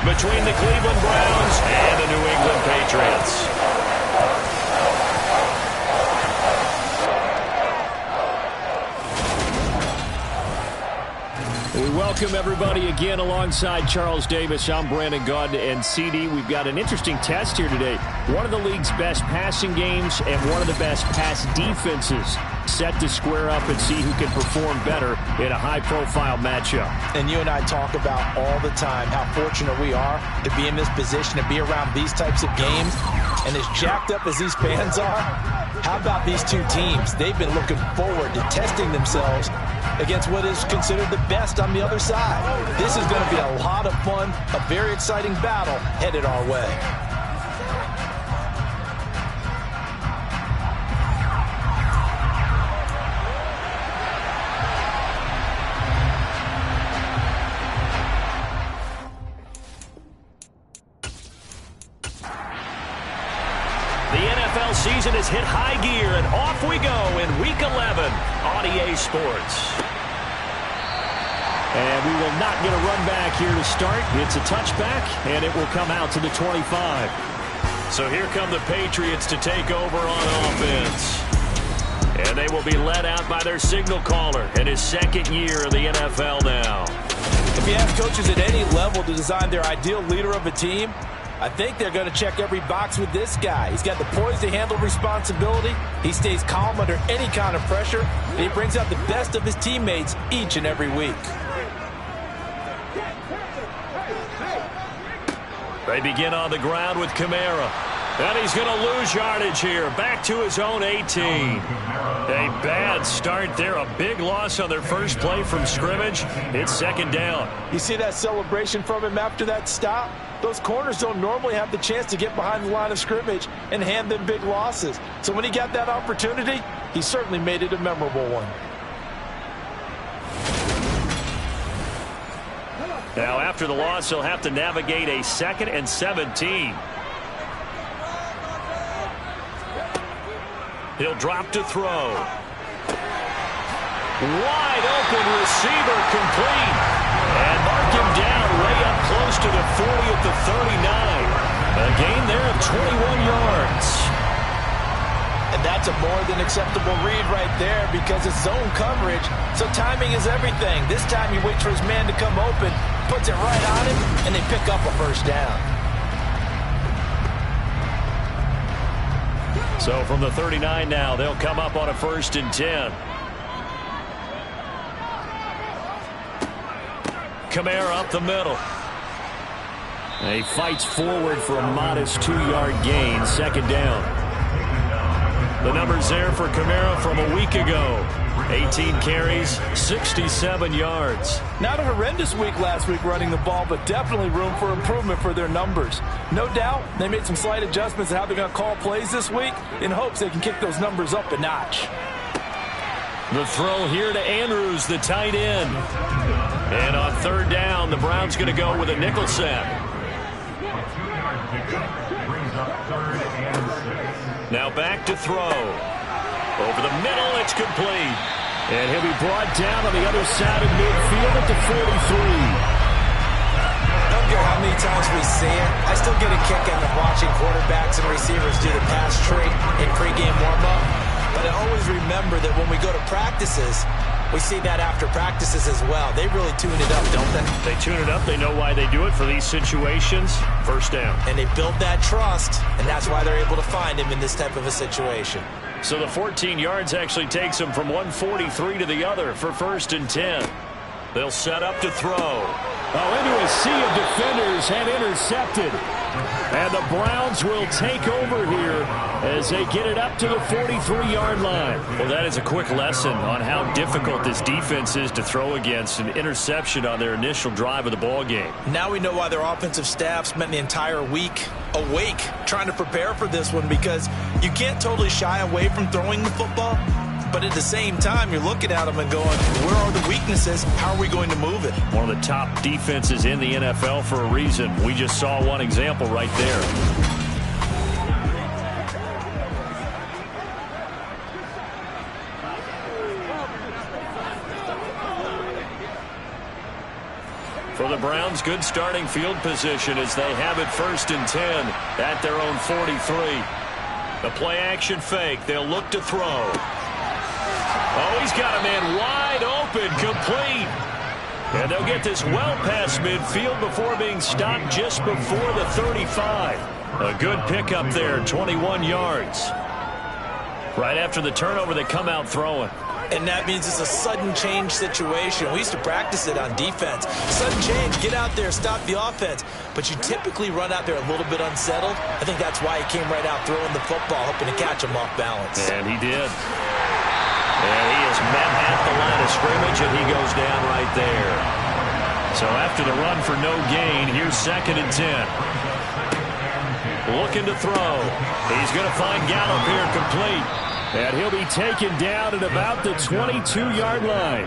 between the Cleveland Browns and the New England Patriots. We welcome everybody again alongside Charles Davis. I'm Brandon Gaudin and CD. We've got an interesting test here today. One of the league's best passing games and one of the best pass defenses set to square up and see who can perform better in a high-profile matchup. And you and I talk about all the time how fortunate we are to be in this position, to be around these types of games. And as jacked up as these fans are, how about these two teams? They've been looking forward to testing themselves against what is considered the best on the other side. This is going to be a lot of fun, a very exciting battle headed our way. The NFL season has hit high gear, and off we go in Week 11 on EA Sports. And we will not get a run back here to start. It's a touchback, and it will come out to the 25. So here come the Patriots to take over on offense. And they will be led out by their signal caller in his second year of the NFL now. If you ask coaches at any level to design their ideal leader of a team, I think they're going to check every box with this guy. He's got the poise to handle responsibility. He stays calm under any kind of pressure. And he brings out the best of his teammates each and every week. They begin on the ground with Kamara. And he's going to lose yardage here. Back to his own 18. A bad start there. A big loss on their first play from scrimmage. It's second down. You see that celebration from him after that stop? Those corners don't normally have the chance to get behind the line of scrimmage and hand them big losses. So when he got that opportunity, he certainly made it a memorable one. Now, after the loss, he'll have to navigate a 2nd and 17. He'll drop to throw. Wide open receiver complete. And mark him down way up close to the 40 at the 39. A gain there of 21 yards. And that's a more than acceptable read right there because it's zone coverage. So timing is everything. This time he waits for his man to come open, puts it right on him, and they pick up a first down. So from the 39 now, they'll come up on a 1st and 10. Kamara up the middle. He fights forward for a modest 2-yard gain, second down. The numbers there for Kamara from a week ago. 18 carries, 67 yards. Not a horrendous week last week running the ball, but definitely room for improvement for their numbers. No doubt they made some slight adjustments to how they're going to call plays this week in hopes they can kick those numbers up a notch. The throw here to Andrews, the tight end. And on 3rd down, the Browns going to go with a nickel set. Now back to throw. Over the middle, it's complete. And he'll be brought down on the other side of midfield at the 43. I don't care how many times we see it. I still get a kick out of watching quarterbacks and receivers do the pass trick in pregame warm-up. But I always remember that when we go to practices, we see that after practices as well. They really tune it up, don't they? They tune it up. They know why they do it for these situations. First down. And they build that trust, and that's why they're able to find him in this type of a situation. So the 14 yards actually takes them from 143 to the other for 1st and 10. They'll set up to throw. Oh, into a sea of defenders and intercepted. And the Browns will take over here as they get it up to the 43-yard line. Well, that is a quick lesson on how difficult this defense is to throw against. An interception on their initial drive of the ball game. Now we know why their offensive staff spent the entire week awake trying to prepare for this one, because you can't totally shy away from throwing the football. But at the same time, you're looking at them and going, where are the weaknesses? How are we going to move it? One of the top defenses in the NFL for a reason. We just saw one example right there. For the Browns, good starting field position as they have it 1st and 10 at their own 43. The play-action fake. They'll look to throw. Oh, he's got a man wide open, complete. And they'll get this well past midfield before being stopped just before the 35. A good pickup there, 21 yards. Right after the turnover, they come out throwing. And that means it's a sudden change situation. We used to practice it on defense. Sudden change, get out there, stop the offense. But you typically run out there a little bit unsettled. I think that's why he came right out throwing the football, hoping to catch him off balance. And he did. And he has met at the line of scrimmage, and he goes down right there. So after the run for no gain, here's 2nd and 10. Looking to throw. He's going to find Gallup here complete. And he'll be taken down at about the 22-yard line.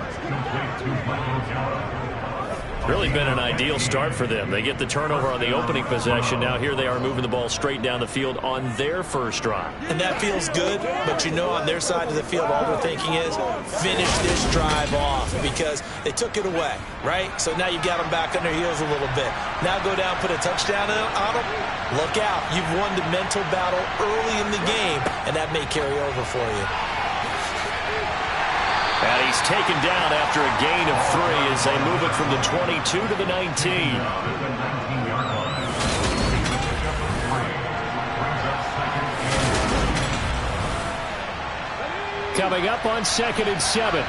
Really been an ideal start for them. They get the turnover on the opening possession. Now here they are moving the ball straight down the field on their first drive. And that feels good, but you know on their side of the field all they're thinking is finish this drive off because they took it away, right? So now you've got them back on their heels a little bit. Now go down, put a touchdown on them. Look out. You've won the mental battle early in the game, and that may carry over for you. And he's taken down after a gain of 3 as they move it from the 22 to the 19. Coming up on 2nd and 7.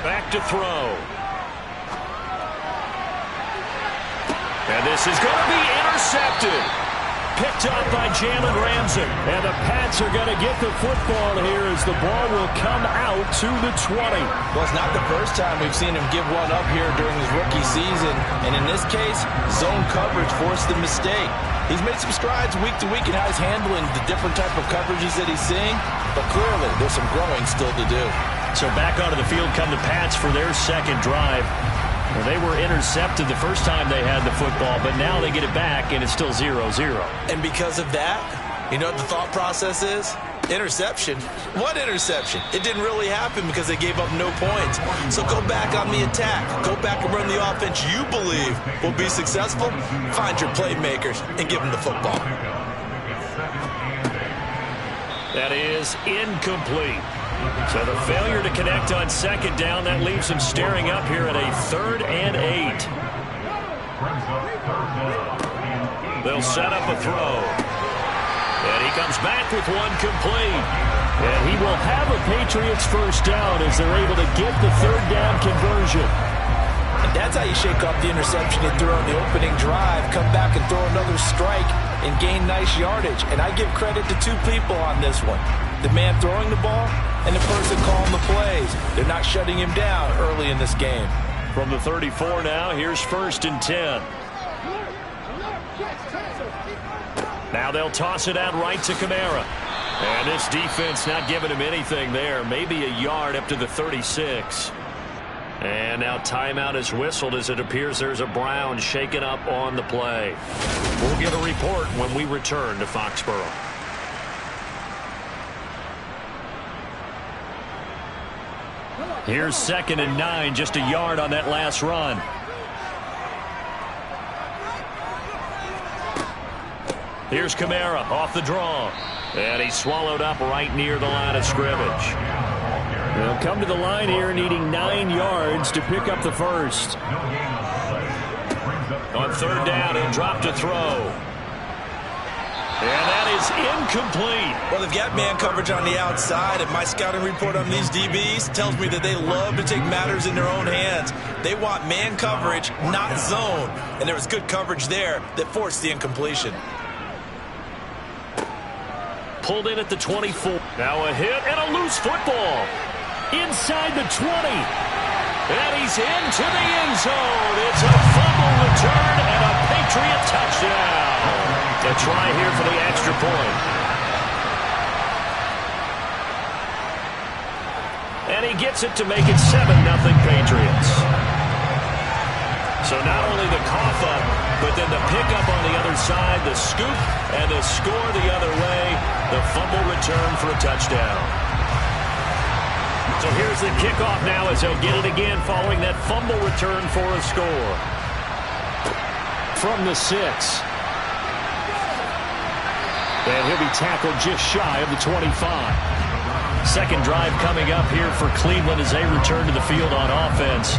Back to throw. And this is going to be intercepted. Picked up by Jalen Ramsey. And the Pats are going to get the football here as the ball will come out to the 20. Well, it's not the first time we've seen him give one up here during his rookie season. And in this case, zone coverage forced the mistake. He's made some strides week to week in how he's handling the different type of coverages that he's seeing. But clearly, there's some growing still to do. So back onto the field come the Pats for their second drive. Well, they were intercepted the first time they had the football, but now they get it back, and it's still 0-0. And because of that, you know what the thought process is? Interception. What interception? It didn't really happen because they gave up no points. So go back on the attack. Go back and run the offense you believe will be successful. Find your playmakers and give them the football. That is incomplete. So the failure to connect on 2nd down, that leaves him staring up here at a 3rd and 8. They'll set up a throw. And he comes back with one complete. And he will have a Patriots first down as they're able to get the 3rd down conversion. And that's how you shake off the interception you threw on the opening drive, come back and throw another strike and gain nice yardage. And I give credit to 2 people on this one. The man throwing the ball and the person calling the plays. They're not shutting him down early in this game. From the 34 now, here's 1st and 10. Now they'll toss it out right to Kamara. And this defense not giving him anything there. Maybe a yard up to the 36. And now timeout is whistled as it appears there's a Brown shaken up on the play. We'll get a report when we return to Foxborough. Here's 2nd and 9, just a yard on that last run. Here's Kamara off the draw. And he's swallowed up right near the line of scrimmage. They'll come to the line here needing 9 yards to pick up the first. On 3rd down, he'll drop to throw. And that is incomplete. Well, they've got man coverage on the outside, and my scouting report on these DBs tells me that they love to take matters in their own hands. They want man coverage, not zone. And there was good coverage there that forced the incompletion. Pulled in at the 24. Now a hit and a loose football. Inside the 20. And he's into the end zone. It's a fumble return and a Patriot touchdown. A try here for the extra point. And he gets it to make it 7-0 Patriots. So not only the cough up, but then the pickup on the other side, the scoop, and the score the other way. The fumble return for a touchdown. So here's the kickoff now as they'll get it again following that fumble return for a score. From the 6. And he'll be tackled just shy of the 25. Second drive coming up here for Cleveland as they return to the field on offense.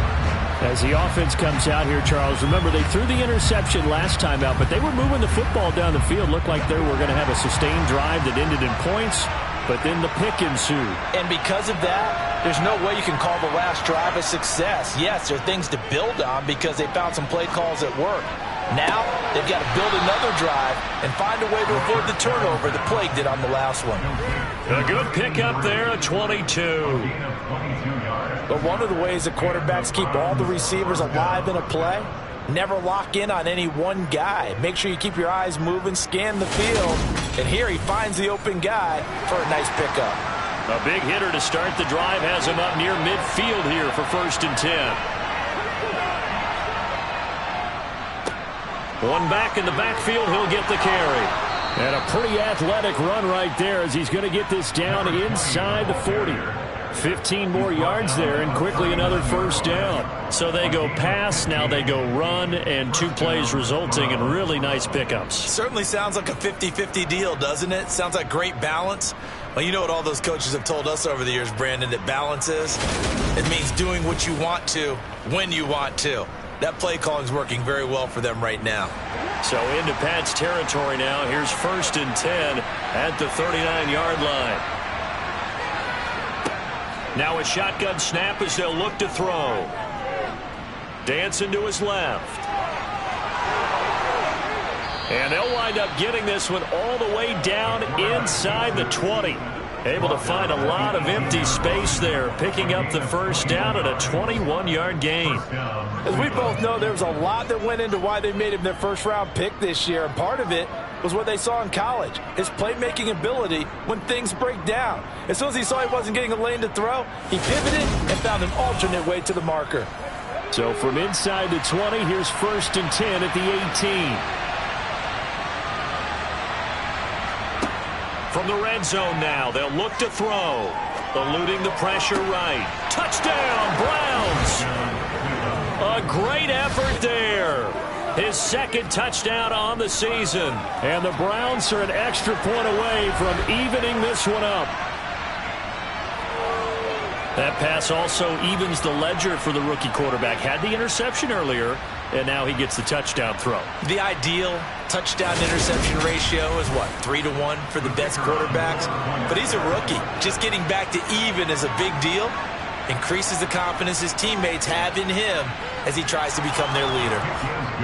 As the offense comes out here, Charles, remember they threw the interception last time out, but they were moving the football down the field. Looked like they were going to have a sustained drive that ended in points, but then the pick ensued. And because of that, there's no way you can call the last drive a success. Yes, there are things to build on because they found some play calls at work. Now, they've got to build another drive and find a way to avoid the turnover that plagued it on the last one. A good pickup there, a 22. But one of the ways the quarterbacks keep all the receivers alive in a play, never lock in on any one guy. Make sure you keep your eyes moving, scan the field, and here he finds the open guy for a nice pickup. A big hitter to start the drive has him up near midfield here for 1st and 10. One back in the backfield, he'll get the carry. And a pretty athletic run right there as he's going to get this down inside the 40. 15 more yards there and quickly another first down. So they go pass, now they go run, and 2 plays resulting in really nice pickups. Certainly sounds like a 50-50 deal, doesn't it? Sounds like great balance. Well, you know what all those coaches have told us over the years, Brandon, that balance is? It means doing what you want to when you want to. That play calling is working very well for them right now. So into Pat's territory now. Here's 1st and 10 at the 39-yard line. Now a shotgun snap as they'll look to throw. Dancing to his left. And they'll wind up getting this one all the way down inside the 20. Able to find a lot of empty space there, picking up the first down at a 21-yard gain. As we both know, there was a lot that went into why they made him their first-round pick this year, and part of it was what they saw in college, his playmaking ability when things break down. As soon as he saw he wasn't getting a lane to throw, he pivoted and found an alternate way to the marker. So from inside the 20, here's 1st and 10 at the 18. From the red zone now, they'll look to throw. Eluding the pressure right. Touchdown, Browns! A great effort there. His 2nd touchdown on the season. And the Browns are an extra point away from evening this one up. That pass also evens the ledger for the rookie quarterback. Had the interception earlier, and now he gets the touchdown throw. The ideal touchdown-interception ratio is, what, 3-to-1 for the best quarterbacks? But he's a rookie. Just getting back to even is a big deal. Increases the confidence his teammates have in him as he tries to become their leader.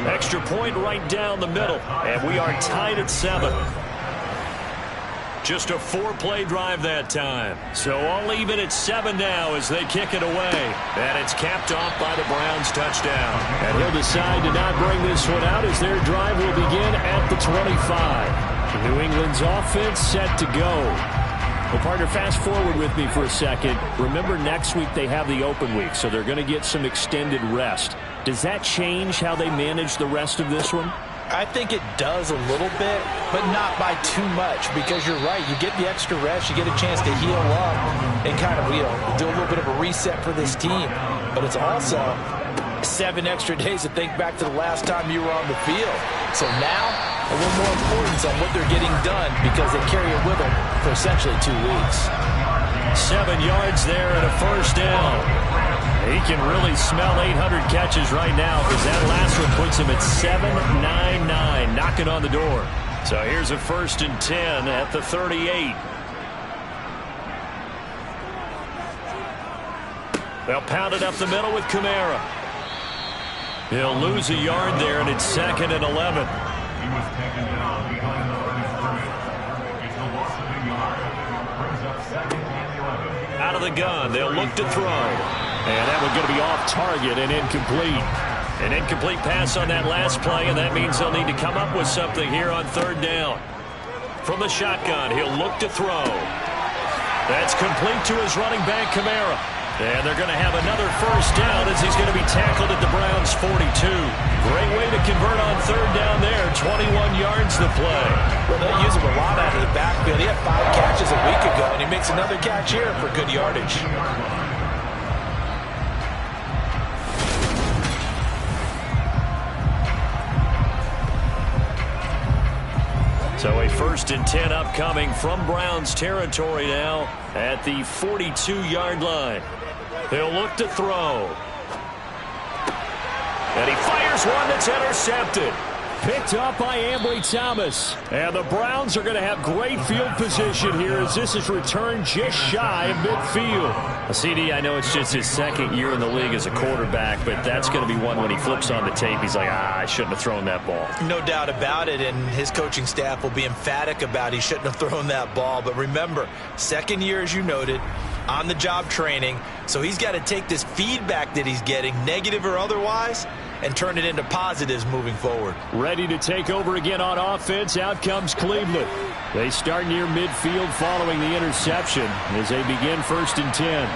Extra point right down the middle, and we are tied at 7. Just a 4-play drive that time. So all even at 7 now as they kick it away. And it's capped off by the Browns touchdown. And he'll decide to not bring this one out as their drive will begin at the 25. New England's offense set to go. Well, partner, fast forward with me for a second. Remember, next week they have the open week, so they're going to get some extended rest. Does that change how they manage the rest of this one? I think it does a little bit, but not by too much, because you're right. You get the extra rest, you get a chance to heal up and kind of, do a little bit of a reset for this team. But it's also 7 extra days to think back to the last time you were on the field. So now, a little more importance on what they're getting done because they carry it with them for essentially 2 weeks. 7 yards there and a first down. He can really smell 800 catches right now because that last one puts him at 7-9-9, knocking on the door. So here's a 1st and 10 at the 38. They'll pound it up the middle with Kamara. He'll lose a yard there, and it's 2nd and 11. He was taken down behind the 31. It's a loss of a yard. Brings up 2nd and 11. Out of the gun, they'll look to throw. And that one's going to be off target and incomplete. An incomplete pass on that last play, and that means they'll need to come up with something here on 3rd down. From the shotgun, he'll look to throw. That's complete to his running back, Kamara. And they're going to have another first down as he's going to be tackled at the Browns' 42. Great way to convert on third down there. 21 yards the play. Well, they use him a lot out of the backfield. He had 5 catches a week ago, and he makes another catch here for good yardage. So a 1st and 10 upcoming from Browns territory now at the 42-yard line. He'll look to throw. And he fires one that's intercepted. Picked up by Ambry Thomas. And the Browns are going to have great field position here as this is returned just shy of midfield. CD, I know it's just his 2nd year in the league as a quarterback, but that's going to be one when he flips on the tape. He's like, I shouldn't have thrown that ball. No doubt about it, and his coaching staff will be emphatic about he shouldn't have thrown that ball. But remember, 2nd year, as you noted, on-the-job training, so he's got to take this feedback that he's getting, negative or otherwise, and turn it into positives moving forward. Ready to take over again on offense. Out comes Cleveland. They start near midfield following the interception as they begin 1st and 10.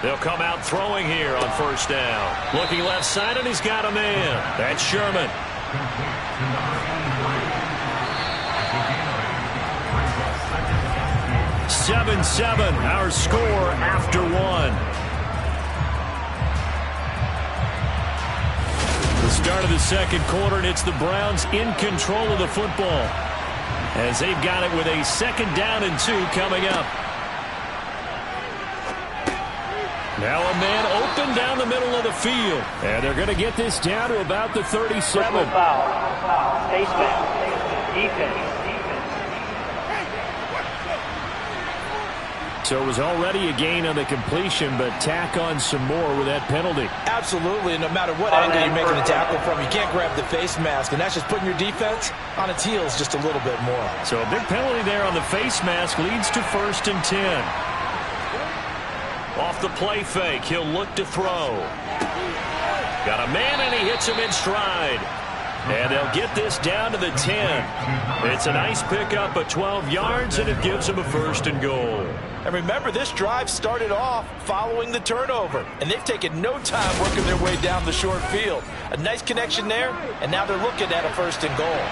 They'll come out throwing here on 1st down. Looking left side, and he's got a man. That's Sherman. 7-7, our score after 1. The start of the 2nd quarter, and it's the Browns in control of the football as they've got it with a 2nd down and 2 coming up. Now a man open down the middle of the field, and they're going to get this down to about the 37. Foul. Face mask. Defense. So it was already a gain on the completion, but tack on some more with that penalty. Absolutely, and no matter what angle you're making a tackle from, you can't grab the face mask, and that's just putting your defense on its heels just a little bit more. So a big penalty there on the face mask leads to 1st and 10. Off the play fake, he'll look to throw. Got a man, and he hits him in stride. And they'll get this down to the 10. It's a nice pickup of 12 yards, and it gives them a 1st and goal. And remember, this drive started off following the turnover, and they've taken no time working their way down the short field. A nice connection there, and now they're looking at a 1st and goal.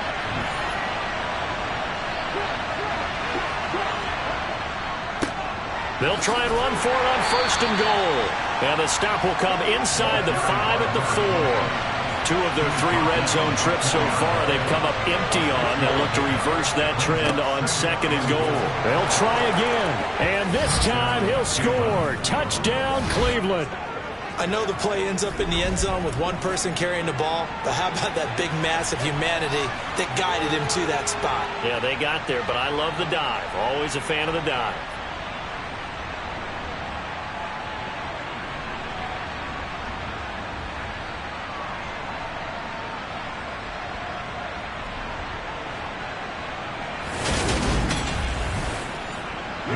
They'll try and run for it on 1st and goal. And the stop will come inside the 5 at the 4. 2 of their 3 red zone trips so far they've come up empty on. They'll look to reverse that trend on 2nd and goal. They'll try again, and this time he'll score. Touchdown, Cleveland. I know the play ends up in the end zone with one person carrying the ball, but how about that big mass of humanity that guided him to that spot? Yeah, they got there, but I love the dive. Always a fan of the dive.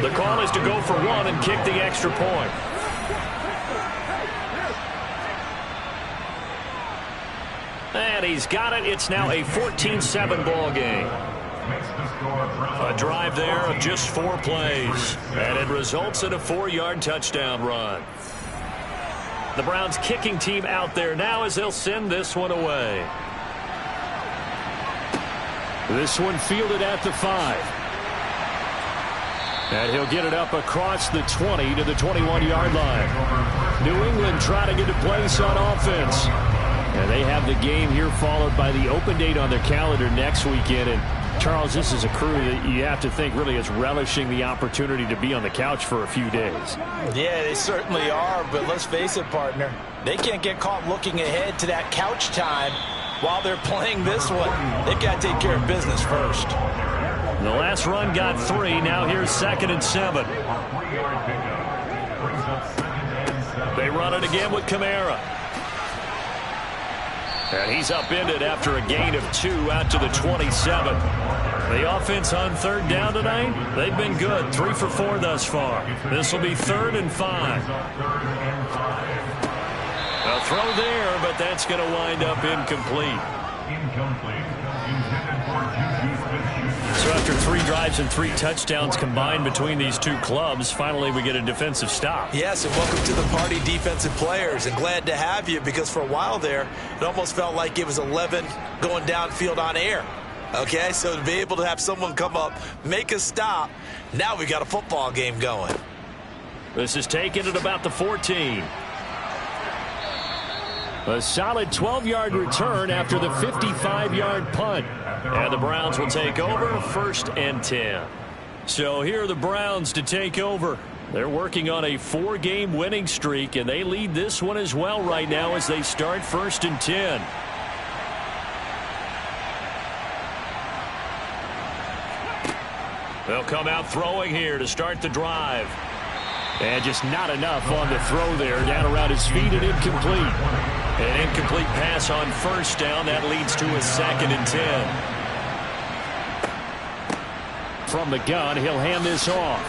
The call is to go for 1 and kick the extra point. And he's got it. It's now a 14-7 ball game. A drive there of just 4 plays. And it results in a 4-yard touchdown run. The Browns kicking team out there now as they'll send this one away. This one fielded at the 5. And he'll get it up across the 20 to the 21-yard line. New England trying to get a place on offense. And they have the game here followed by the open date on their calendar next weekend. And, Charles, this is a crew that you have to think really is relishing the opportunity to be on the couch for a few days. Yeah, they certainly are, but let's face it, partner. They can't get caught looking ahead to that couch time while they're playing this one. They've got to take care of business first. The last run got 3. Now here's 2nd and 7. They run it again with Kamara. And he's upended after a gain of 2 out to the 27. The offense on 3rd down tonight, they've been good. 3 for 4 thus far. This will be 3rd and 5. A throw there, but that's going to wind up incomplete. So after 3 drives and 3 touchdowns combined between these two clubs, finally we get a defensive stop. Yes, and welcome to the party, defensive players. And glad to have you, because for a while there, it almost felt like it was 11 going downfield on air. Okay, so to be able to have someone come up, make a stop, now we got a football game going. This is taken at about the 14. A solid 12-yard return after the 55-yard punt. And the Browns will take over 1st and 10. So here are the Browns to take over. They're working on a 4-game winning streak, and they lead this one as well right now as they start 1st and 10. They'll come out throwing here to start the drive. And just not enough on the throw there. Down around his feet and incomplete. An incomplete pass on 1st down. That leads to a 2nd and 10. From the gun, he'll hand this off.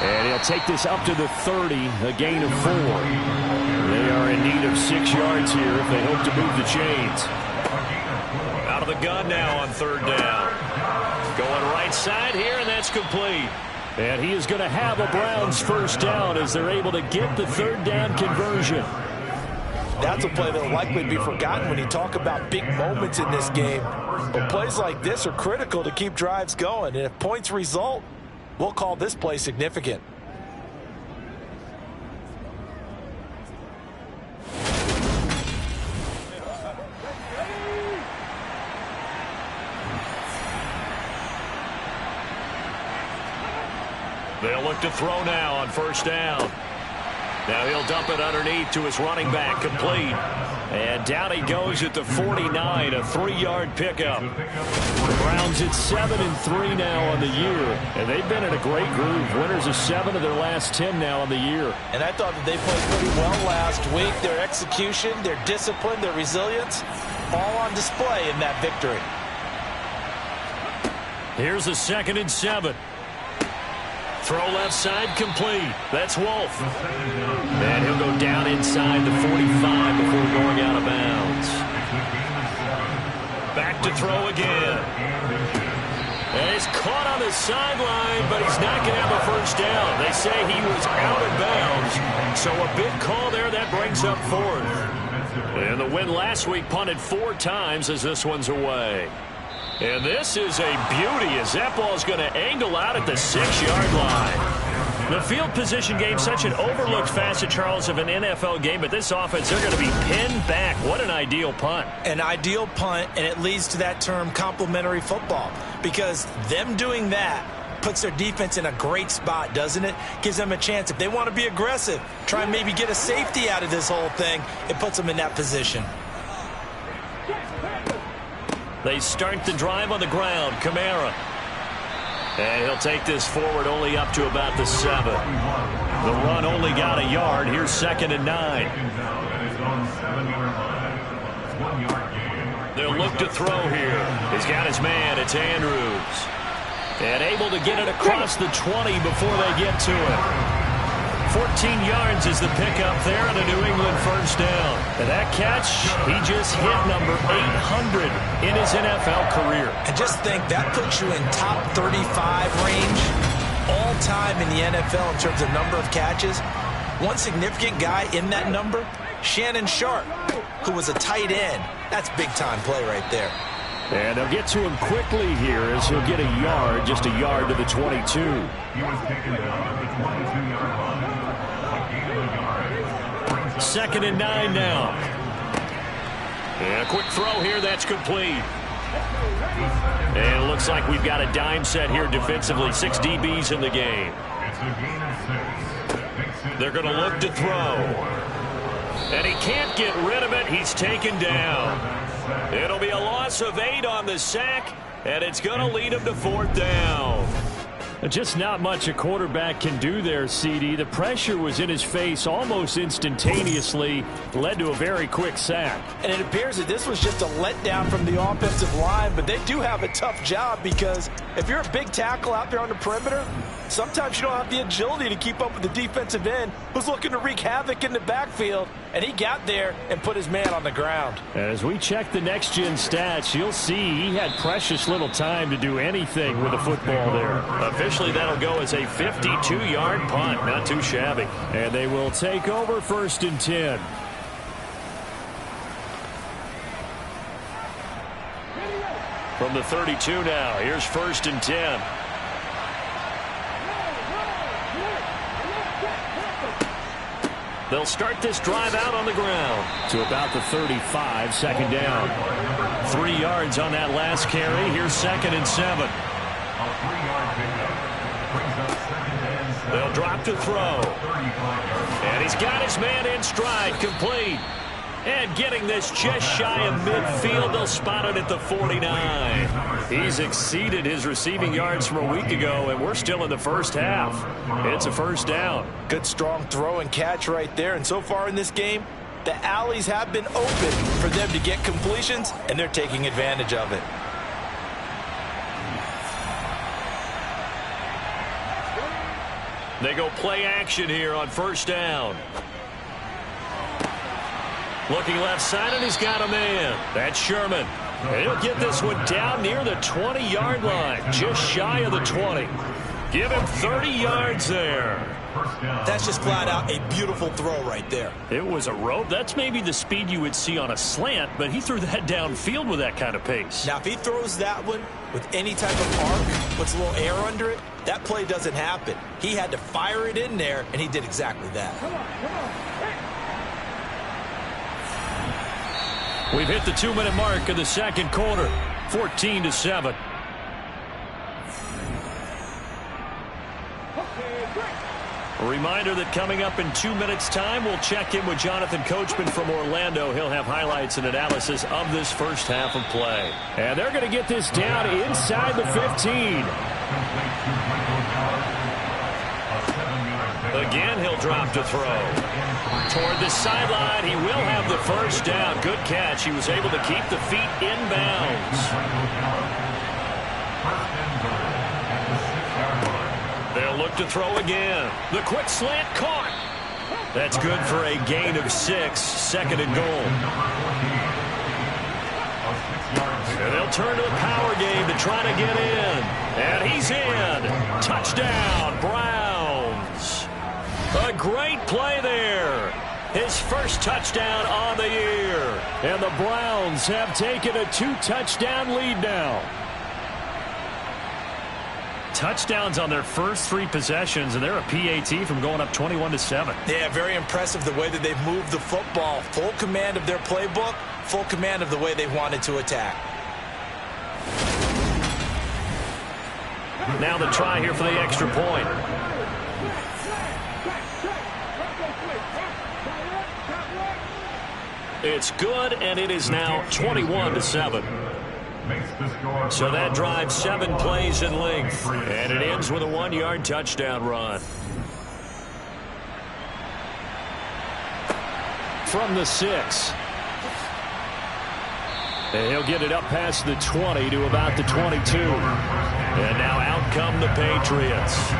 And he'll take this up to the 30, a gain of 4. They are in need of 6 yards here if they hope to move the chains. Out of the gun now on 3rd down. Going right side here, and that's complete. And he is going to have a Browns 1st down as they're able to get the 3rd down conversion. That's a play that will likely be forgotten when you talk about big moments in this game. But plays like this are critical to keep drives going. And if points result, we'll call this play significant. They'll look to throw now on 1st down. Now he'll dump it underneath to his running back, complete. And down he goes at the 49, a 3-yard pickup. The Browns at 7-3 now on the year. And they've been in a great groove. Winners of 7 of their last 10 now on the year. And I thought that they played pretty well last week. Their execution, their discipline, their resilience, all on display in that victory. Here's a 2nd and 7. Throw left side, complete. That's Wolf. And he'll go down inside the 45 before going out of bounds. Back to throw again. And he's caught on the sideline, but he's not going to have a 1st down. They say he was out of bounds. So a big call there that brings up 4th. And the win last week punted 4 times as this one's away. And this is a beauty as that ball is going to angle out at the 6-yard line. The field position game, such an overlooked facet, Charles, of an NFL game, but this offense, they're going to be pinned back. What an ideal punt. An ideal punt, and it leads to that term complementary football, because them doing that puts their defense in a great spot, doesn't it? Gives them a chance. If they want to be aggressive, try and maybe get a safety out of this whole thing, it puts them in that position. They start the drive on the ground. Kamara. And he'll take this forward only up to about the 7. The run only got a yard. Here's 2nd and 9. They'll look to throw here. He's got his man. It's Andrews. And able to get it across the 20 before they get to it. 14 yards is the pickup there and a New England 1st down. And that catch, he just hit number 800 in his NFL career. And just think, that puts you in top 35 range all time in the NFL in terms of number of catches. One significant guy in that number, Shannon Sharp, who was a tight end. That's big-time play right there. And they'll get to him quickly here as he'll get a yard, just a yard to the 22. He was taken down at the 22-yard line. 2nd and 9 now. And a quick throw here, that's complete. And it looks like we've got a dime set here defensively. 6 DBs in the game. They're going to look to throw. And he can't get rid of it. He's taken down. It'll be a loss of 8 on the sack, and it's going to lead him to 4th down. Just not much a quarterback can do there, CD. The pressure was in his face almost instantaneously, led to a very quick sack. And it appears that this was just a letdown from the offensive line, but they do have a tough job, because if you're a big tackle out there on the perimeter, Sometimes you don't have the agility to keep up with the defensive end who's looking to wreak havoc in the backfield, and he got there and put his man on the ground. As we check the next-gen stats, you'll see he had precious little time to do anything with the football there. Officially, that'll go as a 52-yard punt. Not too shabby. And they will take over 1st and 10. From the 32 now, here's 1st and 10. They'll start this drive out on the ground. To about the 35, 2nd down. 3 yards on that last carry. Here's 2nd and 7. They'll drop to throw. And he's got his man in stride, complete. And getting this just shy of midfield, they'll spot it at the 49. He's exceeded his receiving yards from a week ago, and we're still in the first half. It's a 1st down. Good strong throw and catch right there. And so far in this game, the alleys have been open for them to get completions, and they're taking advantage of it. They go play action here on 1st down. Looking left side, and he's got a man. That's Sherman. And he'll get this one down near the 20-yard line, just shy of the 20. Give him 30 yards there. That's just flat out a beautiful throw right there. It was a rope. That's maybe the speed you would see on a slant, but he threw that downfield with that kind of pace. Now, if he throws that one with any type of arc, puts a little air under it, that play doesn't happen. He had to fire it in there, and he did exactly that. We've hit the 2-minute mark of the 2nd quarter, 14-7. A reminder that coming up in 2 minutes' time, we'll check in with Jonathan Coachman from Orlando. He'll have highlights and analysis of this first half of play. And they're going to get this down inside the 15. Again, he'll drop to throw. Toward the sideline, he will have the 1st down. Good catch. He was able to keep the feet in bounds. They'll look to throw again. The quick slant caught. That's good for a gain of 6. 2nd and goal. And they'll turn to the power game to try to get in. And he's in. Touchdown, Browns. A great play there. His first touchdown on the year. And the Browns have taken a 2-touchdown lead now. Touchdowns on their first 3 possessions, and they're a PAT from going up 21-7. Yeah, very impressive the way that they've moved the football. Full command of their playbook, full command of the way they wanted to attack. Now the try here for the extra point. It's good, and it is now 21-7. So that drives 7 plays in length, and it ends with a 1-yard touchdown run. From the 6. And he'll get it up past the 20 to about the 22. And now out come the Patriots.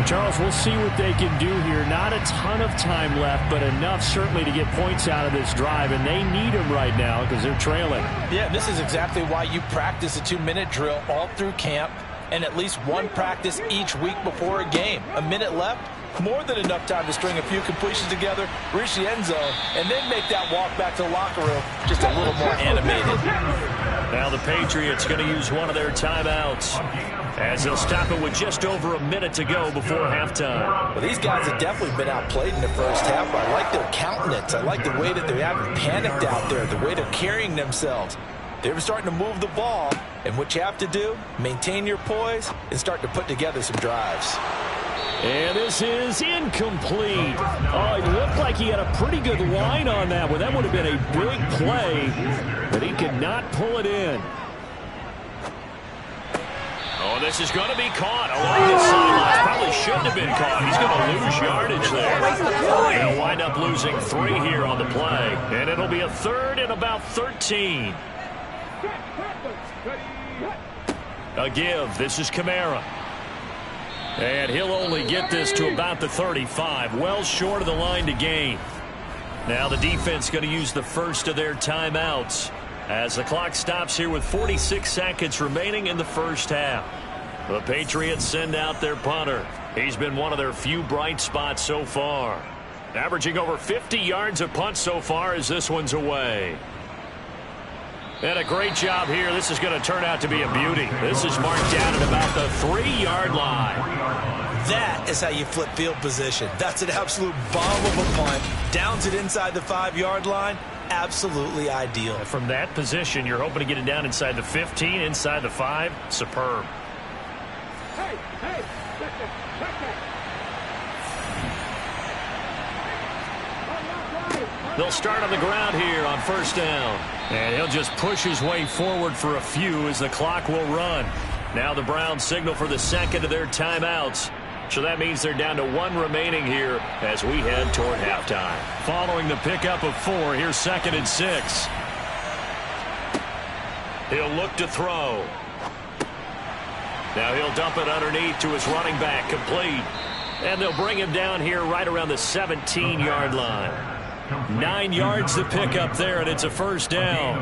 Charles, we'll see what they can do here. Not a ton of time left, but enough certainly to get points out of this drive, and they need them right now because they're trailing. Yeah, this is exactly why you practice a 2-minute drill all through camp and at least one practice each week before a game. A minute left, more than enough time to string a few completions together, reach the end zone, and then make that walk back to the locker room just a little more animated. Now the Patriots going to use one of their timeouts as they'll stop it with just over a minute to go before halftime. Well, these guys have definitely been outplayed in the first half. I like their countenance. I like the way that they haven't panicked out there, the way they're carrying themselves. They're starting to move the ball, and what you have to do, maintain your poise and start to put together some drives. And this is incomplete. Oh, it looked like he had a pretty good line on that one. That would have been a big play, but he could not pull it in. Oh, this is going to be caught along the sidelines. Probably shouldn't have been caught. He's going to lose yardage there. They'll wind up losing 3 here on the play, and it'll be a 3rd and about 13. A give. This is Kamara. And he'll only get this to about the 35, well short of the line to gain. Now the defense going to use the first of their timeouts as the clock stops here with 46 seconds remaining in the first half. The Patriots send out their punter. He's been one of their few bright spots so far. Averaging over 50 yards a punt so far as this one's away. And a great job here. This is going to turn out to be a beauty. This is marked down at about the 3-yard line. That is how you flip field position. That's an absolute bomb of a punt. Downs it inside the 5-yard line. Absolutely ideal. From that position, you're hoping to get it down inside the 15, inside the 5. Superb. They'll start on the ground here on first down. And he'll just push his way forward for a few as the clock will run. Now the Browns signal for the second of their timeouts. So that means they're down to 1 remaining here as we head toward halftime. Following the pickup of 4, here's 2nd and 6. He'll look to throw. Now he'll dump it underneath to his running back, complete. And they'll bring him down here right around the 17-yard line. 9 yards to pick up there, and it's a first down.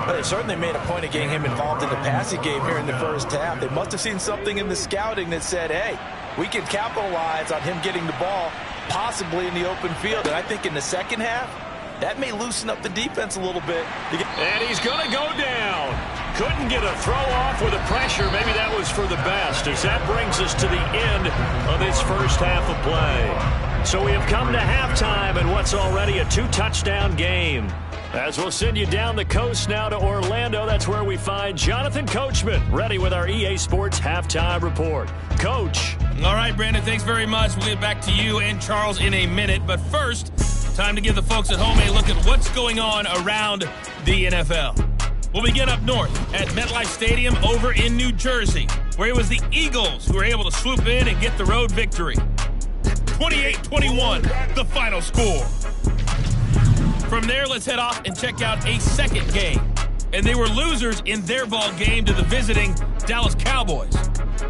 Well, they certainly made a point of getting him involved in the passing game here in the first half. They must have seen something in the scouting that said, hey, we can capitalize on him getting the ball, possibly in the open field. And I think in the second half, that may loosen up the defense a little bit. And he's going to go down. Couldn't get a throw off with the pressure. Maybe that was for the best, as that brings us to the end of this first half of play. So we have come to halftime in what's already a 2-touchdown game. As we'll send you down the coast now to Orlando, that's where we find Jonathan Coachman, ready with our EA Sports Halftime Report. Coach. All right, Brandon, thanks very much. We'll get back to you and Charles in a minute. But first, time to give the folks at home a look at what's going on around the NFL. We'll begin up north at MetLife Stadium over in New Jersey, where it was the Eagles who were able to swoop in and get the road victory. 28-21, the final score. From there, let's head off and check out a second game. And they were losers in their ball game to the visiting Dallas Cowboys.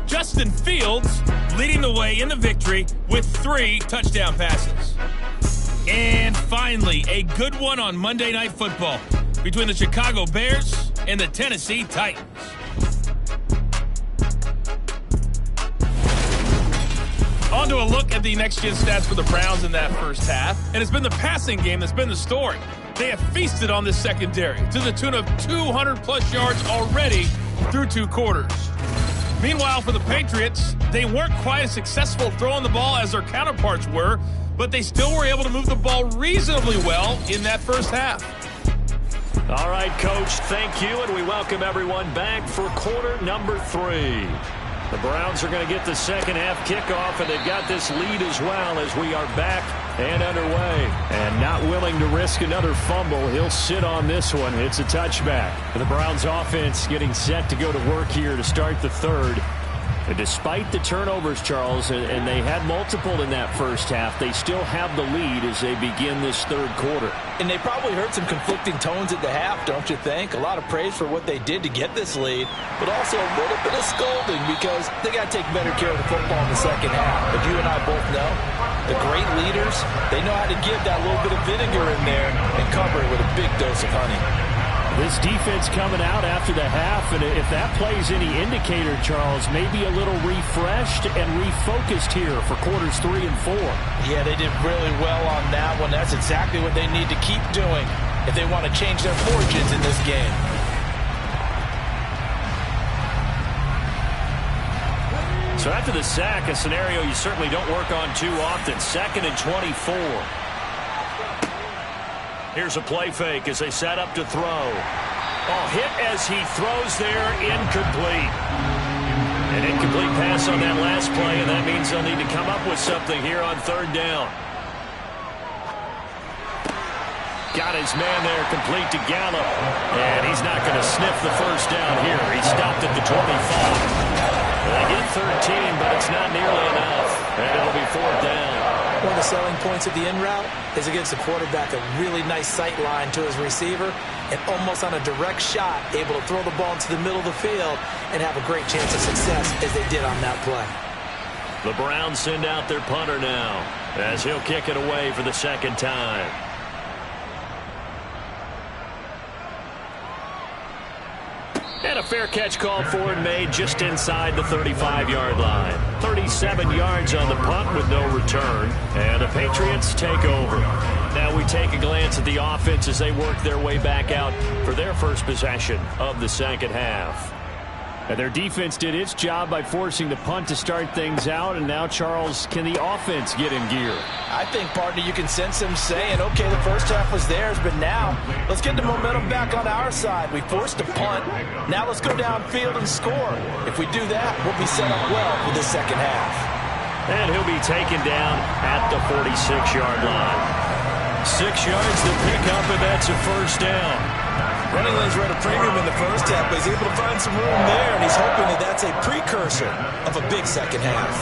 Justin Fields leading the way in the victory with 3 touchdown passes. And finally, a good one on Monday Night Football between the Chicago Bears and the Tennessee Titans. On to a look at the next-gen stats for the Browns in that first half. And it's been the passing game that's been the story. They have feasted on this secondary to the tune of 200-plus yards already through 2 quarters. Meanwhile, for the Patriots, they weren't quite as successful throwing the ball as their counterparts were, but they still were able to move the ball reasonably well in that first half. All right, Coach, thank you, and we welcome everyone back for quarter number 3. The Browns are going to get the second half kickoff, and they've got this lead as well as we are back and underway. And not willing to risk another fumble, he'll sit on this one. It's a touchback. The Browns offense getting set to go to work here to start the third. And despite the turnovers, Charles, and they had multiple in that first half, they still have the lead as they begin this third quarter. And they probably heard some conflicting tones at the half, don't you think? A lot of praise for what they did to get this lead, but also a little bit of scolding because they got to take better care of the football in the second half. But you and I both know the great leaders, they know how to give that little bit of vinegar in there and cover it with a big dose of honey. This defense coming out after the half, and if that plays any indicator, Charles, maybe a little refreshed and refocused here for quarters 3 and 4. Yeah, they did really well on that one. That's exactly what they need to keep doing if they want to change their fortunes in this game. So after the sack, a scenario you certainly don't work on too often. 2nd and 24. Here's a play fake as they set up to throw. Oh, hit as he throws there, incomplete. An incomplete pass on that last play, and that means they'll need to come up with something here on third down. Got his man there, complete to Gallup. And he's not going to sniff the first down here. He stopped at the 25. They get 13, but it's not nearly enough. And it'll be 4th down. One of the selling points of the in route is it gives the quarterback a really nice sight line to his receiver and almost on a direct shot able to throw the ball into the middle of the field and have a great chance of success as they did on that play. The Browns send out their punter now as he'll kick it away for the second time. And a fair catch called for and made just inside the 35-yard line. 37 yards on the punt with no return. And the Patriots take over. Now we take a glance at the offense as they work their way back out for their first possession of the second half. And their defense did its job by forcing the punt to start things out. And now, Charles, can the offense get in gear? I think, partner, you can sense them saying, okay, the first half was theirs, but now let's get the momentum back on our side. We forced a punt. Now let's go downfield and score. If we do that, we'll be set up well for the second half. And he'll be taken down at the 46-yard line. 6 yards to pick up, and that's a first down. Running lanes were at a premium in the first half, but he's able to find some room there, and he's hoping that that's a precursor of a big second half.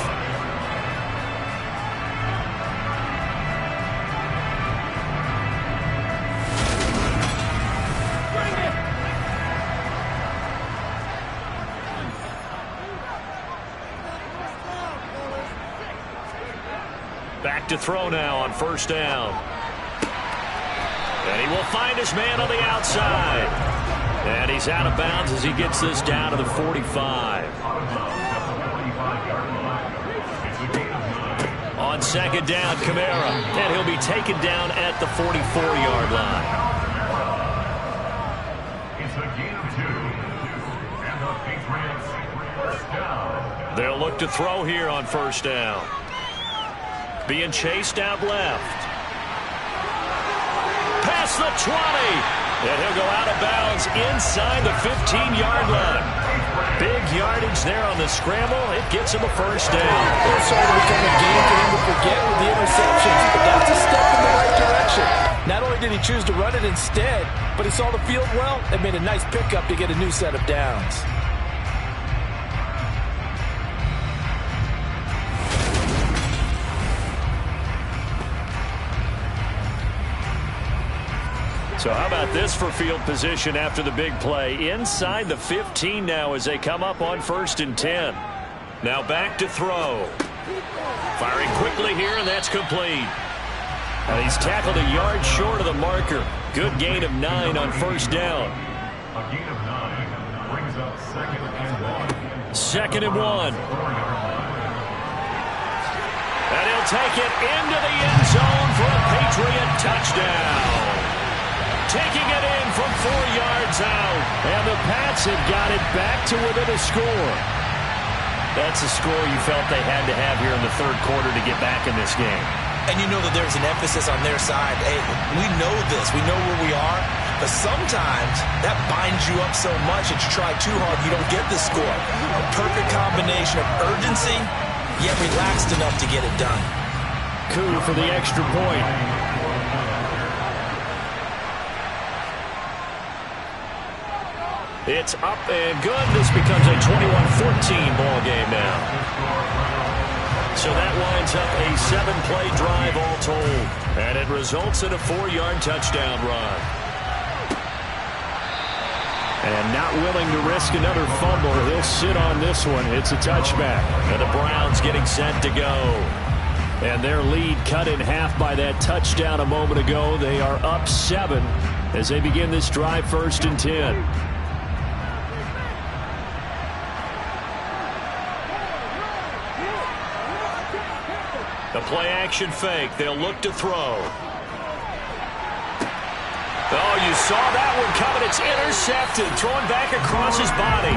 Back to throw now on first down. And he will find his man on the outside. And he's out of bounds as he gets this down to the 45. On second down, Kamara. And he'll be taken down at the 44-yard line. It's a gain of 2. And the Patriots first down. They'll look to throw here on first down. Being chased out left. Past the 20. And he'll go out of bounds inside the 15-yard line. Big yardage there on the scramble. It gets him a first down. It started to become a game for him to forget with the interceptions, but that's a step in the right direction. Not only did he choose to run it instead, but he saw the field well and made a nice pickup to get a new set of downs. So how about this for field position after the big play? Inside the 15 now as they come up on 1st and 10. Now back to throw. Firing quickly here, and that's complete. And he's tackled a yard short of the marker. Good gain of 9 on first down. A gain of 9 brings up 2nd and 1. 2nd and 1. And he'll take it into the end zone for a Patriot touchdown. Taking it in from 4 yards out. And the Pats have got it back to within a score. That's a score you felt they had to have here in the third quarter to get back in this game. And you know that there's an emphasis on their side. Hey, we know this. We know where we are. But sometimes that binds you up so much that you try too hard, you don't get the score. A perfect combination of urgency, yet relaxed enough to get it done. Coup for the extra point. It's up and good. This becomes a 21-14 ball game now. So that winds up a 7-play drive all told. And it results in a 4-yard touchdown run. And not willing to risk another fumble. He'll sit on this one. It's a touchback. And the Browns getting set to go. And their lead cut in half by that touchdown a moment ago. They are up 7 as they begin this drive 1st and 10. The play-action fake. They'll look to throw. Oh, you saw that one coming. It's intercepted. Thrown back across his body.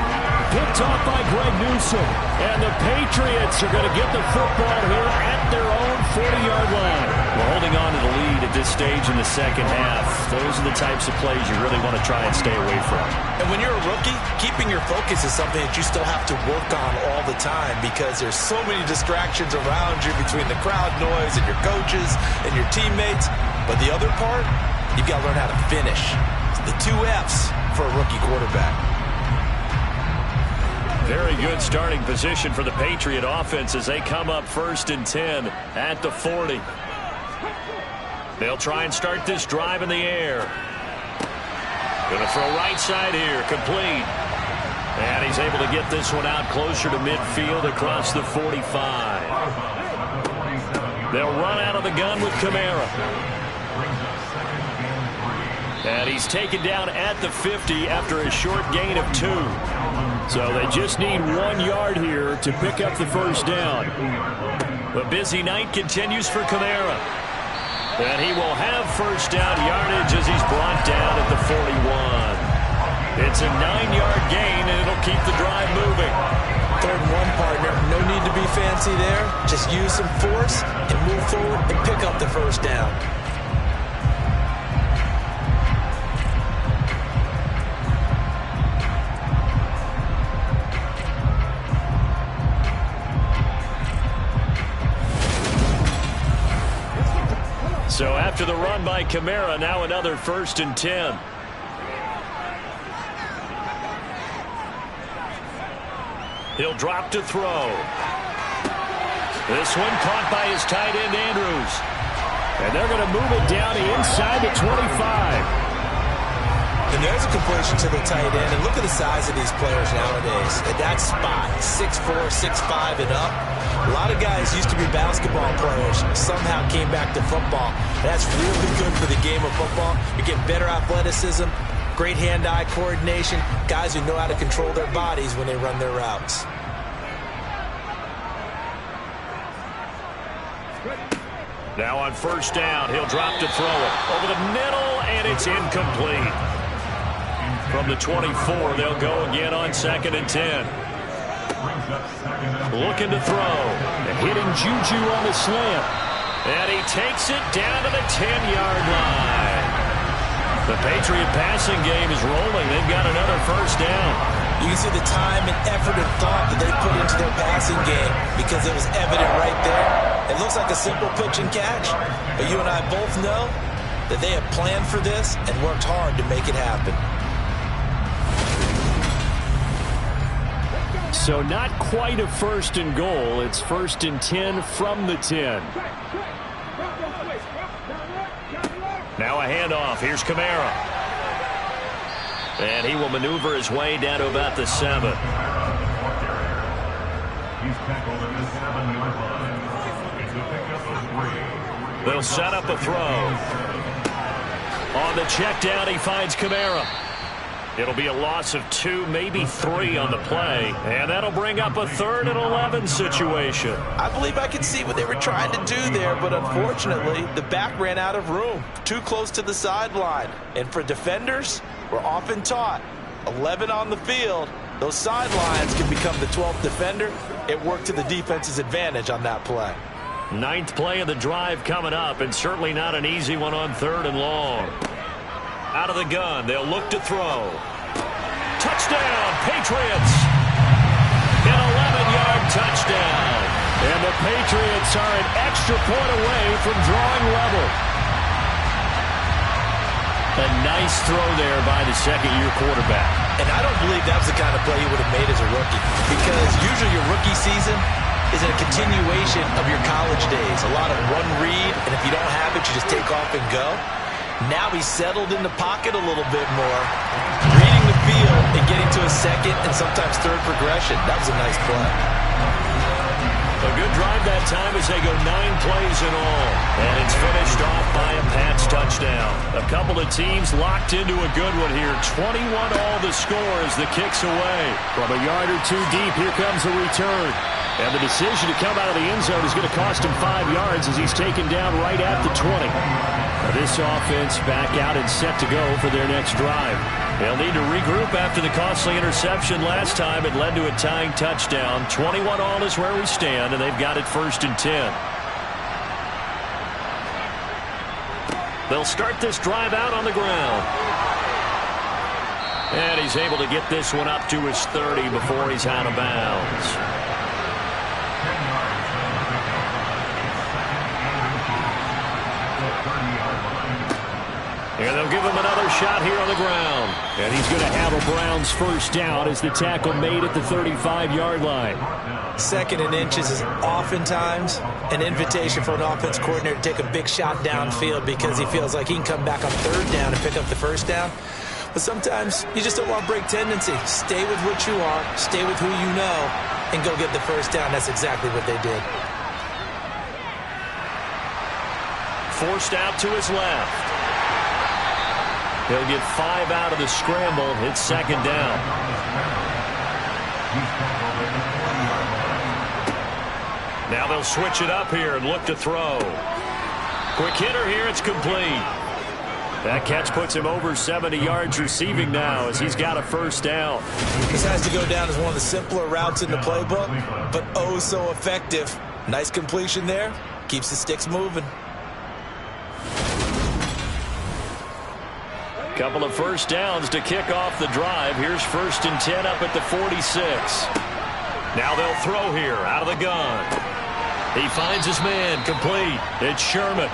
Picked off by Greg Newsom. And the Patriots are going to get the football here at their own 40-yard line. We're holding on to the lead at this stage in the second half. Those are the types of plays you really want to try and stay away from. And when you're a rookie, keeping your focus is something that you still have to work on all the time because there's so many distractions around you between the crowd noise and your coaches and your teammates. But the other part, you've got to learn how to finish. It's the 2 F's for a rookie quarterback. Very good starting position for the Patriot offense as they come up 1st and 10 at the 40. They'll try and start this drive in the air. Going to throw right side here, complete. And he's able to get this one out closer to midfield across the 45. They'll run out of the gun with Kamara. And he's taken down at the 50 after a short gain of 2. So they just need 1 yard here to pick up the first down. The busy night continues for Kamara. And he will have first down yardage as he's brought down at the 41. It's a 9-yard gain, and it'll keep the drive moving. 3rd and 1, partner. No need to be fancy there. Just use some force and move forward and pick up the first down. So after the run by Kamara, now another 1st and 10. He'll drop to throw. This one caught by his tight end, Andrews. And they're going to move it down inside the 25. And there's a completion to the tight end. And look at the size of these players nowadays. At that spot, 6'4", 6'5", and up. A lot of guys used to be basketball players, somehow came back to football. That's really good for the game of football. You're getting better athleticism, great hand-eye coordination, guys who know how to control their bodies when they run their routes. Now on first down, he'll drop to throw it. Over the middle, and it's incomplete. From the 24, they'll go again on 2nd and 10. Looking to throw. And hitting Juju on the slant. And he takes it down to the 10-yard line. The Patriot passing game is rolling. They've got another first down. You can see the time and effort and thought that they put into their passing game because it was evident right there. It looks like a simple pitch and catch, but you and I both know that they have planned for this and worked hard to make it happen. So not quite a 1st and goal. It's 1st and 10 from the 10. Now a handoff. Here's Kamara. And he will maneuver his way down to about the 7. He's tackled at the 7-yard line. It's a pickup of 3. They'll set up a throw. On the check down, he finds Kamara. It'll be a loss of 2, maybe 3 on the play. And that'll bring up a 3rd and 11 situation. I believe I can see what they were trying to do there, but unfortunately, the back ran out of room. Too close to the sideline. And for defenders, we're often taught, 11 on the field, those sidelines can become the 12th defender. It worked to the defense's advantage on that play. 9th play of the drive coming up, and certainly not an easy one on 3rd and long. Out of the gun, they'll look to throw. Touchdown, Patriots! An 11-yard touchdown. And the Patriots are an extra point away from drawing level. A nice throw there by the 2nd-year quarterback. And I don't believe that was the kind of play he would have made as a rookie, because usually your rookie season is a continuation of your college days. A lot of one read, and if you don't have it, you just take off and go. Now he's settled in the pocket a little bit more, reading the field and getting to a 2nd and sometimes 3rd progression. That was a nice play. A good drive that time as they go 9 plays in all. And it's finished off by a Pats touchdown. A couple of teams locked into a good one here. 21 all the score as the kick's away. From a yard or 2 deep, here comes a return. And the decision to come out of the end zone is going to cost him 5 yards as he's taken down right at the 20. Now this offense back out and set to go for their next drive. They'll need to regroup after the costly interception last time. It led to a tying touchdown. 21 all is where we stand, and they've got it 1st and 10. They'll start this drive out on the ground. And he's able to get this one up to his 30 before he's out of bounds. And they'll give him another shot here on the ground. And he's going to have a Browns first down as the tackle made at the 35-yard line. 2nd and inches is oftentimes an invitation for an offense coordinator to take a big shot downfield because he feels like he can come back on 3rd down and pick up the first down. But sometimes you just don't want to break tendency. Stay with what you are, stay with who you know, and go get the first down. That's exactly what they did. Forced out to his left. He'll get 5 out of the scramble. It's second down. Now they'll switch it up here and look to throw. Quick hitter here. It's complete. That catch puts him over 70 yards receiving now as he's got a first down. This has to go down as one of the simpler routes in the playbook, but oh so effective. Nice completion there. Keeps the sticks moving. Couple of first downs to kick off the drive. Here's 1st and 10 up at the 46. Now they'll throw here out of the gun. He finds his man complete. It's Sherman.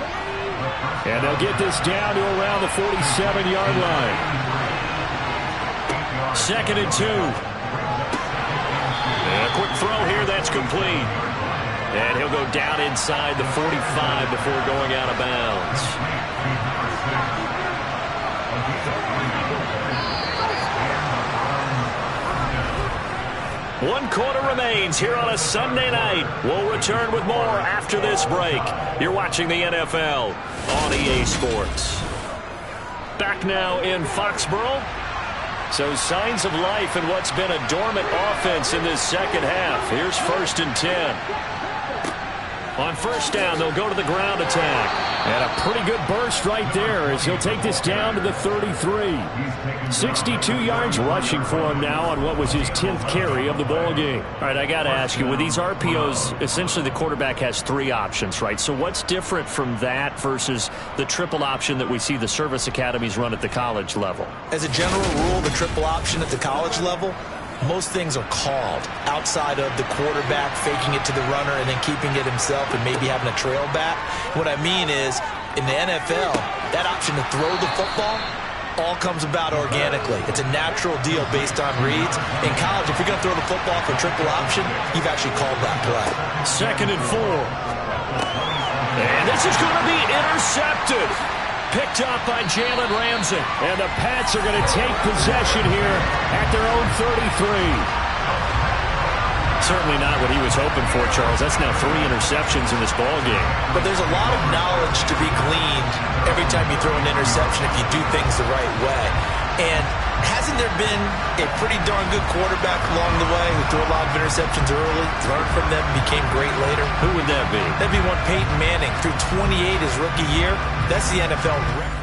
And they'll get this down to around the 47-yard line. 2nd and 2. And a quick throw here. That's complete. And he'll go down inside the 45 before going out of bounds. One quarter remains here on a Sunday night. We'll return with more after this break. You're watching the NFL on EA Sports. Back now in Foxborough. So signs of life in what's been a dormant offense in this second half. Here's 1st and 10. On first down, they'll go to the ground attack. And a pretty good burst right there as he'll take this down to the 33. 62 yards rushing for him now on what was his 10th carry of the ball game. All right, I got to ask you, with these RPOs, essentially the quarterback has 3 options, right? So what's different from that versus the triple option that we see the service academies run at the college level? As a general rule, the triple option at the college level, most things are called outside of the quarterback faking it to the runner and then keeping it himself and maybe having a trail back. What I mean is, in the NFL, that option to throw the football all comes about organically. It's a natural deal based on reads. In college, if you're going to throw the football for triple option, you've actually called that play. 2nd and 4. And this is going to be intercepted. Picked up by Jalen Ramsey. And the Pats are going to take possession here at their own 33. Certainly not what he was hoping for, Charles. That's now 3 interceptions in this ball game. But there's a lot of knowledge to be gleaned every time you throw an interception if you do things the right way. And hasn't there been a pretty darn good quarterback along the way who threw a lot of interceptions early, learned from them, became great later? Who would that be? That'd be one Peyton Manning. Threw 28 his rookie year. That's the NFL record.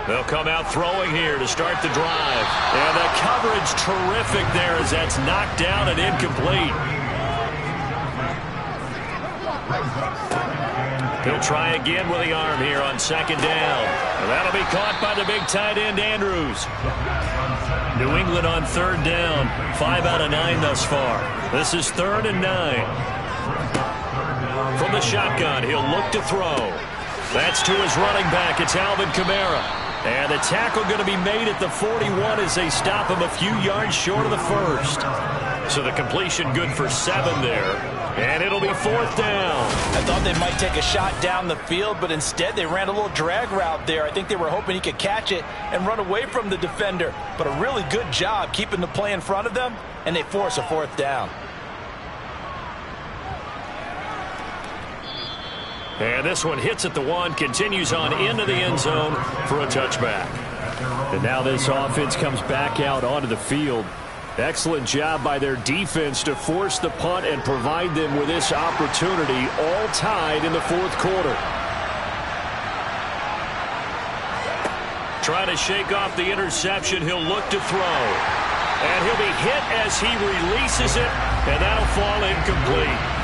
They'll come out throwing here to start the drive. And the coverage terrific there as that's knocked down and incomplete. He'll try again with the arm here on second down. And that'll be caught by the big tight end, Andrews. New England on third down. 5 out of 9 thus far. This is 3rd and 9. From the shotgun, he'll look to throw. That's to his running back. It's Alvin Kamara. And the tackle going to be made at the 41 as they stop him a few yards short of the first. So the completion good for 7 there. And it'll be 4th down. I thought they might take a shot down the field, but instead they ran a little drag route there. I think they were hoping he could catch it and run away from the defender. But a really good job keeping the play in front of them, and they force a 4th down. And this one hits at the 1, continues on into the end zone for a touchback. And now this offense comes back out onto the field. Excellent job by their defense to force the punt and provide them with this opportunity, all tied in the 4th quarter. Trying to shake off the interception, he'll look to throw. And he'll be hit as he releases it, and that'll fall incomplete.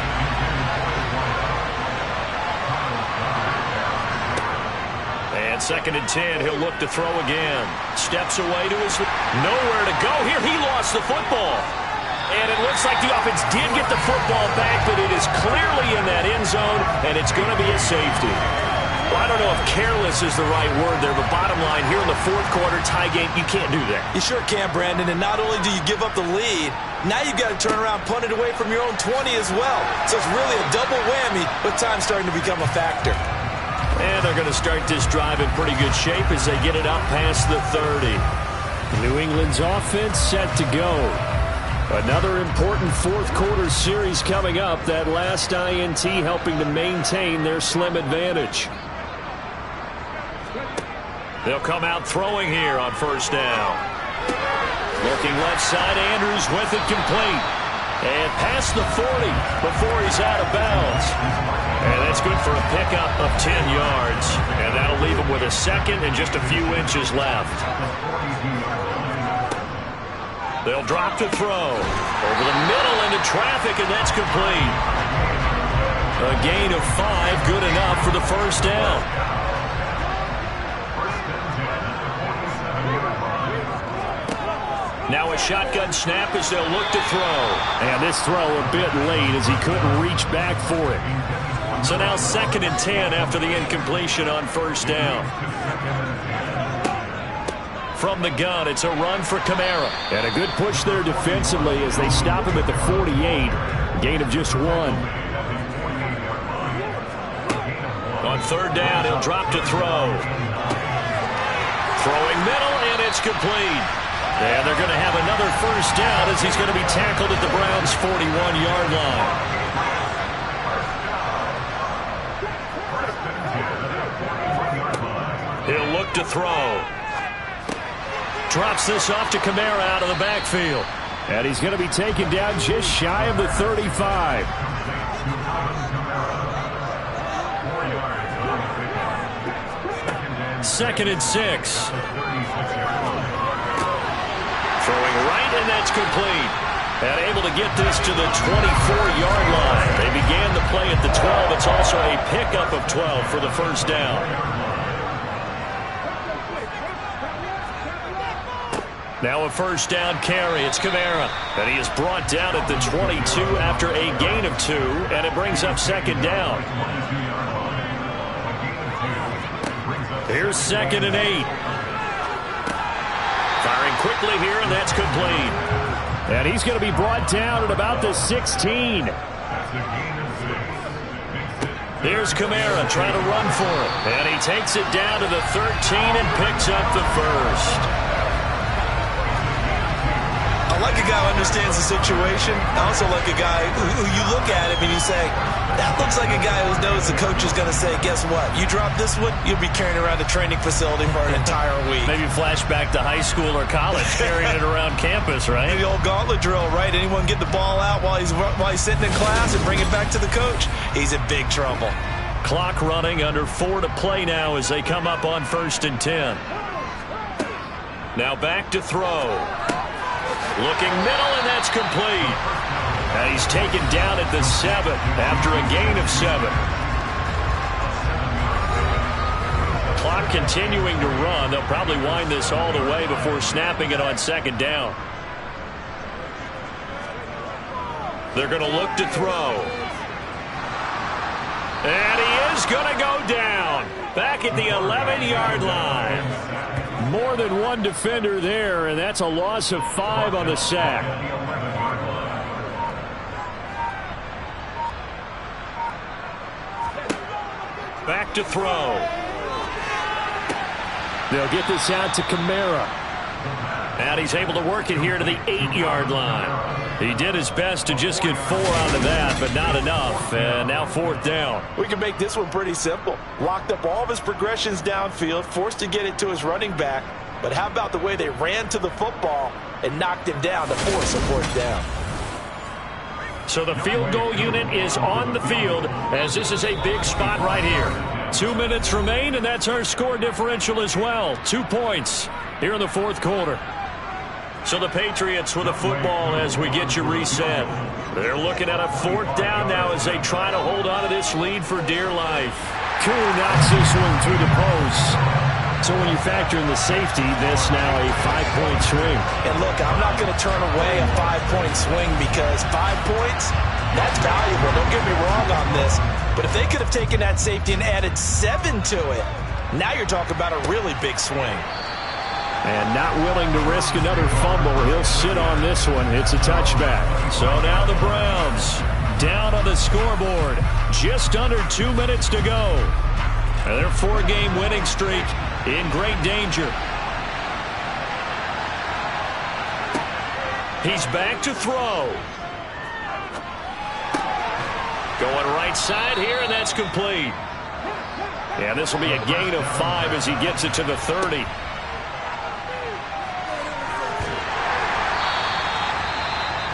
And 2nd and 10, he'll look to throw again. Steps away to his... Nowhere to go here. He lost the football. And it looks like the offense did get the football back, but it is clearly in that end zone, and it's going to be a safety. Well, I don't know if careless is the right word there, but bottom line, here in the 4th quarter tie game, you can't do that. You sure can, Brandon, and not only do you give up the lead, now you've got to turn around, punt it away from your own 20 as well. So it's really a double whammy, but time's starting to become a factor. And they're going to start this drive in pretty good shape as they get it up past the 30. New England's offense set to go. Another important 4th quarter series coming up. That last INT helping to maintain their slim advantage. They'll come out throwing here on 1st down. Looking left side, Andrews with it complete. And past the 40 before he's out of bounds. And that's good for a pickup of 10 yards. And that'll leave him with a 2nd and just a few inches left. They'll drop to throw. Over the middle into traffic, and that's complete. A gain of 5, good enough for the 1st down. Now a shotgun snap as they'll look to throw. And this throw a bit late as he couldn't reach back for it. So now 2nd and 10 after the incompletion on 1st down. From the gun, it's a run for Kamara. And a good push there defensively as they stop him at the 48. Gain of just 1. On 3rd down, he'll drop to throw. Throwing middle, and it's complete. And they're going to have another 1st down as he's going to be tackled at the Browns' 41-yard line. He'll look to throw. Drops this off to Kamara out of the backfield. And he's going to be taken down just shy of the 35. Second and 6. Throwing right, and that's complete. And able to get this to the 24-yard line. They began the play at the 12. It's also a pickup of 12 for the 1st down. Now a 1st down carry. It's Kamara. And he is brought down at the 22 after a gain of 2. And it brings up 2nd down. Here's 2nd and 8. Firing quickly here, and that's complete. And he's going to be brought down at about the 16. Here's Kamara trying to run for it. And he takes it down to the 13 and picks up the 1st. I like a guy who understands the situation. I also like a guy who you look at him and you say, that looks like a guy who knows the coach is going to say, guess what? You drop this one, you'll be carrying around a training facility for an entire week. Maybe flashback to high school or college, carrying it around campus, right? Maybe the old gauntlet drill, right? Anyone get the ball out while he's sitting in class and bring it back to the coach? He's in big trouble. Clock running, under 4 to play now as they come up on 1st and 10. Now back to throw. Looking middle, and that's complete. And he's taken down at the 7 after a gain of 7. Clock continuing to run. They'll probably wind this all the way before snapping it on 2nd down. They're going to look to throw. And he is going to go down. Back at the 11-yard line. More than one defender there, and that's a loss of 5 on the sack. Back to throw. They'll get this out to Kamara. And he's able to work it here to the 8-yard line. He did his best to just get 4 out of that, but not enough. And now 4th down. We can make this one pretty simple. Locked up all of his progressions downfield, forced to get it to his running back. But how about the way they ran to the football and knocked him down to force a 4th down? So the field goal unit is on the field as this is a big spot right here. 2 minutes remain, and that's our score differential as well. 2 points here in the 4th quarter. So the Patriots with a football as we get you reset. They're looking at a 4th down now as they try to hold on to this lead for dear life. Cool knocks this one through the post. So when you factor in the safety, this now a 5-point swing. And look, I'm not going to turn away a 5-point swing because 5 points, that's valuable. Don't get me wrong on this. But if they could have taken that safety and added 7 to it, now you're talking about a really big swing. And not willing to risk another fumble. He'll sit on this one. It's a touchback. So now the Browns down on the scoreboard. Just under 2 minutes to go. And their 4-game winning streak in great danger. He's back to throw. Going right side here, and that's complete. Yeah, this will be a gain of 5 as he gets it to the 30.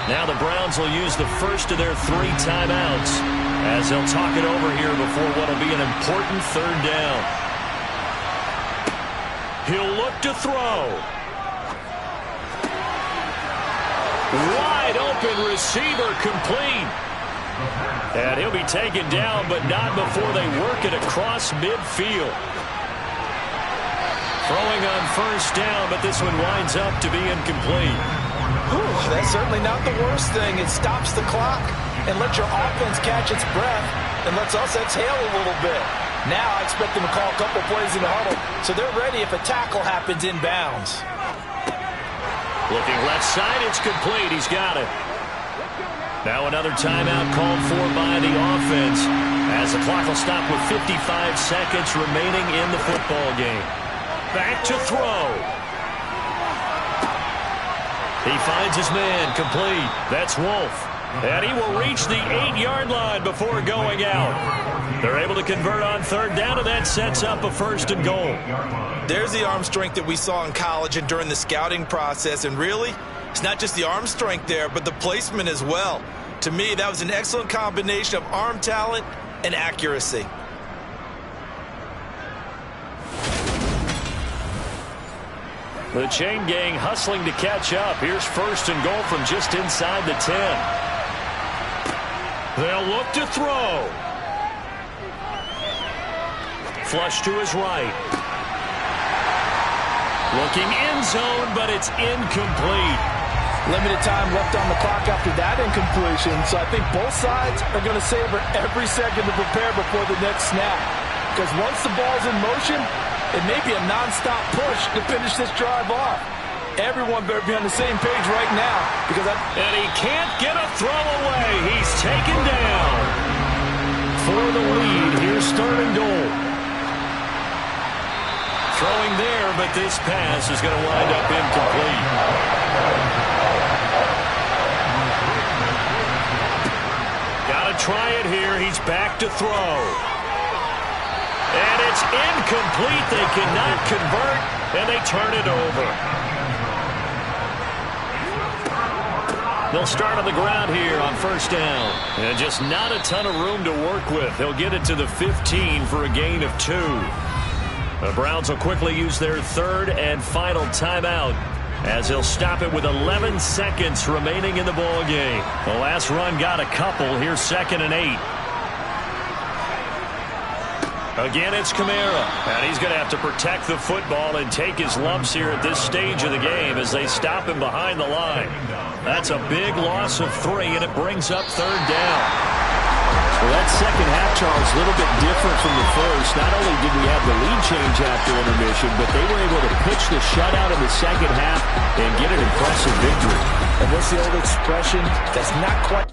Now the Browns will use the first of their 3 timeouts as they'll talk it over here before what will be an important 3rd down. He'll look to throw. Wide open receiver complete. And he'll be taken down, but not before they work it across midfield. Throwing on 1st down, but this one winds up to be incomplete. Whew, that's certainly not the worst thing. It stops the clock and lets your offense catch its breath and lets us exhale a little bit. Now I expect them to call a couple plays in the huddle so they're ready if a tackle happens inbounds. Looking left side, it's complete. He's got it. Now another timeout called for by the offense as the clock will stop with 55 seconds remaining in the football game. Back to throw. He finds his man complete. That's Wolf. And he will reach the 8-yard line before going out. They're able to convert on 3rd down, and that sets up a 1st and goal. There's the arm strength that we saw in college and during the scouting process. And really, it's not just the arm strength there, but the placement as well. To me, that was an excellent combination of arm talent and accuracy. The chain gang hustling to catch up. Here's 1st and goal from just inside the 10. They'll look to throw. Flush to his right. Looking end zone, but it's incomplete. Limited time left on the clock after that incompletion, so I think both sides are going to savor every second to prepare before the next snap. Because once the ball's in motion, it may be a non-stop push to finish this drive off. Everyone better be on the same page right now. And he can't get a throw away. He's taken down. For the lead, here's 3rd and goal. Throwing there, but this pass is going to wind up incomplete. Got to try it here. He's back to throw. And it's incomplete. They cannot convert, and they turn it over. They'll start on the ground here on 1st down. And just not a ton of room to work with. They'll get it to the 15 for a gain of 2. The Browns will quickly use their third and final timeout as they'll stop it with 11 seconds remaining in the ball game. The last run got a couple. Here's 2nd and 8. Again, it's Kamara, and he's going to have to protect the football and take his lumps here at this stage of the game as they stop him behind the line. That's a big loss of 3, and it brings up 3rd down. Well, that second half, Charles, a little bit different from the first. Not only did we have the lead change after intermission, but they were able to pitch the shutout in the second half and get an impressive victory. And what's the old expression? That's not quite